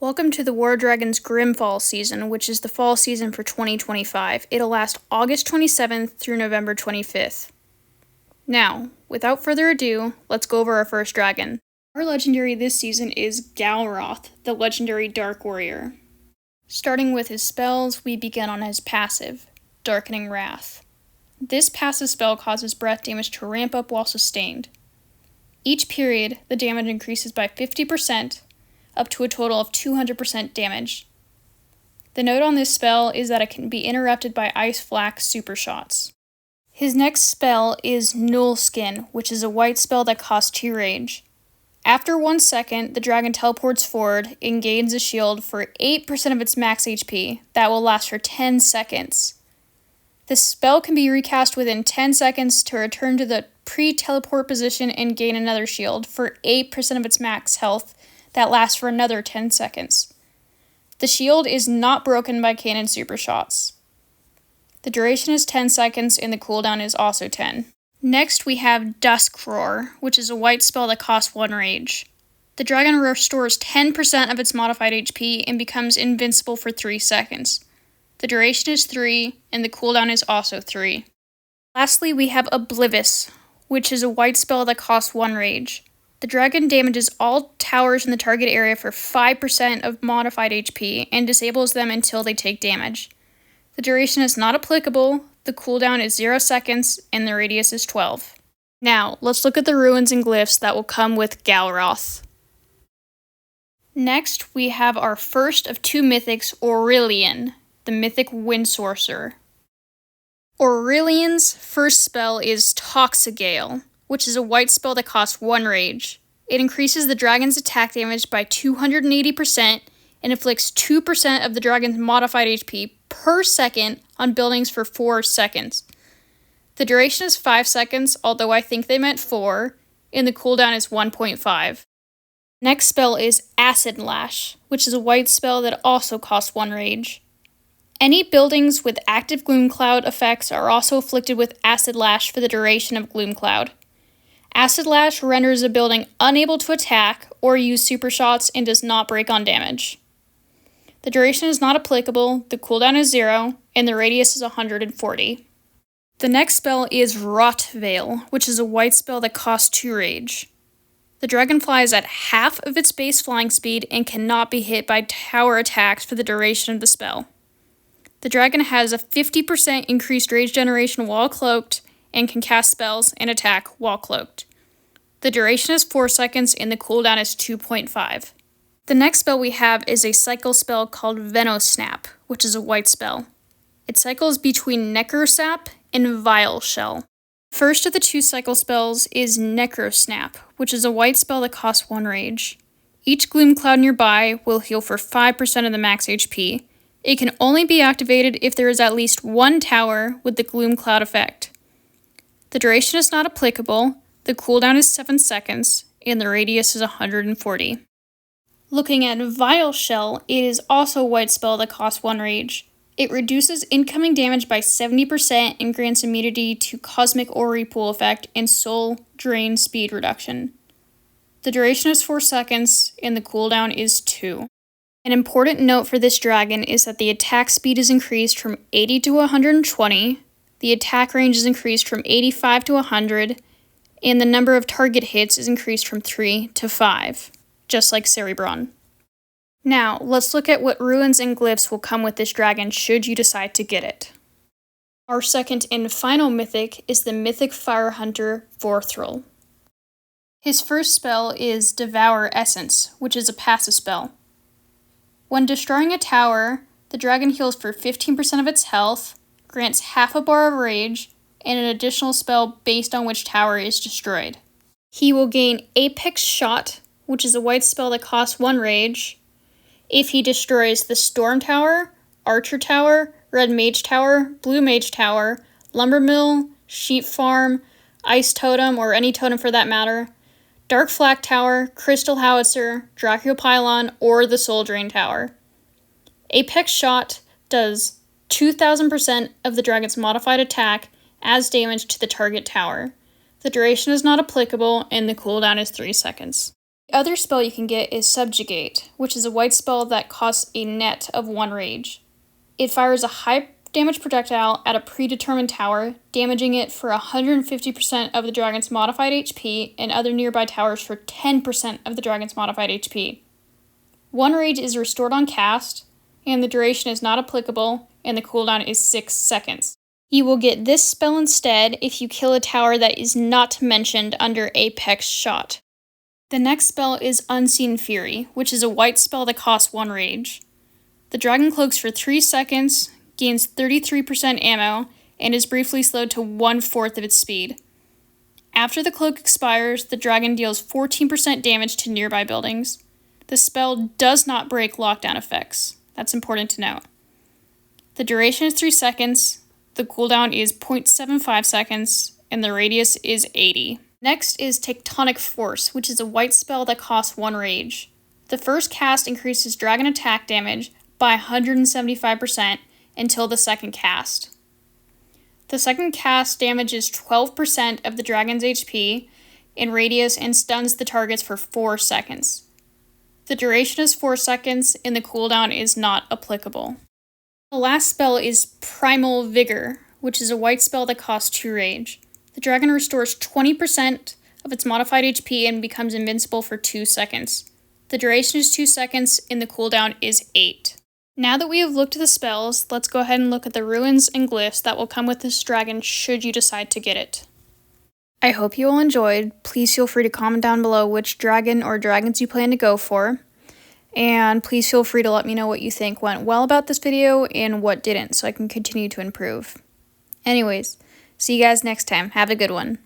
Welcome to the War Dragons GRIMFALL season, which is the fall season for 2025. It'll last August 27th through November 25th. Now, without further ado, let's go over our first dragon. Our legendary this season is Galroth, the legendary Dark Warrior. Starting with his spells, we begin on his passive, Darkening Wrath. This passive spell causes breath damage to ramp up while sustained. Each period, the damage increases by 50%, up to a total of 200% damage. The note on this spell is that it can be interrupted by Ice Flak super shots. His next spell is Null Skin, which is a white spell that costs 2 rage. After 1 second, the dragon teleports forward and gains a shield for 8% of its max HP that will last for 10 seconds. This spell can be recast within 10 seconds to return to the pre-teleport position and gain another shield for 8% of its max health that lasts for another 10 seconds. The shield is not broken by cannon super shots. The duration is 10 seconds and the cooldown is also 10. Next we have Dusk Roar, which is a white spell that costs 1 rage. The dragon restores 10% of its modified HP and becomes invincible for 3 seconds. The duration is 3 and the cooldown is also 3. Lastly we have Oblivious, which is a white spell that costs 1 rage. The dragon damages all towers in the target area for 5% of modified HP and disables them until they take damage. The duration is not applicable, the cooldown is 0 seconds, and the radius is 12. Now, let's look at the ruins and glyphs that will come with Galroth. Next, we have our first of 2 mythics, Aurelion, the mythic wind sorcerer. Aurelion's first spell is Toxigale, which is a white spell that costs 1 rage. It increases the dragon's attack damage by 280% and inflicts 2% of the dragon's modified HP per second on buildings for 4 seconds. The duration is 5 seconds, although I think they meant 4, and the cooldown is 1.5. Next spell is Acid Lash, which is a white spell that also costs 1 rage. Any buildings with active Gloom Cloud effects are also afflicted with Acid Lash for the duration of Gloom Cloud. Acid Lash renders a building unable to attack or use super shots and does not break on damage. The duration is not applicable, the cooldown is 0, and the radius is 140. The next spell is Rot Veil, which is a white spell that costs 2 rage. The dragon flies at half of its base flying speed and cannot be hit by tower attacks for the duration of the spell. The dragon has a 50% increased rage generation while cloaked, and can cast spells and attack while cloaked. The duration is 4 seconds and the cooldown is 2.5. The next spell we have is a cycle spell called Venosnap, which is a white spell. It cycles between Necrosap and Vile Shell. First of the 2 cycle spells is Necrosnap, which is a white spell that costs 1 rage. Each Gloom Cloud nearby will heal for 5% of the max HP. It can only be activated if there is at least 1 tower with the Gloom Cloud effect. The duration is not applicable, the cooldown is 7 seconds, and the radius is 140. Looking at Vile Shell, it is also a white spell that costs 1 rage. It reduces incoming damage by 70% and grants immunity to Cosmic Ori Pool effect and Soul Drain speed reduction. The duration is 4 seconds, and the cooldown is 2. An important note for this dragon is that the attack speed is increased from 80 to 120, the attack range is increased from 85 to 100, and the number of target hits is increased from 3 to 5, just like Cerebron. Now, let's look at what ruins and glyphs will come with this dragon should you decide to get it. Our second and final mythic is the mythic fire hunter Vorthril. His first spell is Devour Essence, which is a passive spell. When destroying a tower, the dragon heals for 15% of its health, grants half a bar of rage, and an additional spell based on which tower is destroyed. He will gain Apex Shot, which is a white spell that costs 1 rage, if he destroys the Storm Tower, Archer Tower, Red Mage Tower, Blue Mage Tower, Lumber Mill, Sheep Farm, Ice Totem, or any totem for that matter, Dark Flak Tower, Crystal Howitzer, Dracula Pylon, or the Soul Drain Tower. Apex Shot does 2000% of the dragon's modified attack as damage to the target tower. The duration is not applicable, and the cooldown is 3 seconds. The other spell you can get is Subjugate, which is a white spell that costs a net of 1 rage. It fires a high damage projectile at a predetermined tower, damaging it for 150% of the dragon's modified HP and other nearby towers for 10% of the dragon's modified HP. 1 rage is restored on cast, and the duration is not applicable, and the cooldown is 6 seconds. You will get this spell instead if you kill a tower that is not mentioned under Apex Shot. The next spell is Unseen Fury, which is a white spell that costs 1 rage. The dragon cloaks for 3 seconds, gains 33% ammo, and is briefly slowed to 1/4 of its speed. After the cloak expires, the dragon deals 14% damage to nearby buildings. The spell does not break lockdown effects. That's important to note. The duration is 3 seconds, the cooldown is 0.75 seconds, and the radius is 80. Next is Tectonic Force, which is a white spell that costs 1 rage. The first cast increases dragon attack damage by 175% until the second cast. The second cast damages 12% of the dragon's HP in radius and stuns the targets for 4 seconds. The duration is 4 seconds and the cooldown is not applicable. The last spell is Primal Vigor, which is a white spell that costs 2 rage. The dragon restores 20% of its modified HP and becomes invincible for 2 seconds. The duration is 2 seconds and the cooldown is 8. Now that we have looked at the spells, let's go ahead and look at the ruins and glyphs that will come with this dragon should you decide to get it. I hope you all enjoyed. Please feel free to comment down below which dragon or dragons you plan to go for. And please feel free to let me know what you think went well about this video and what didn't so I can continue to improve. Anyways, see you guys next time. Have a good one.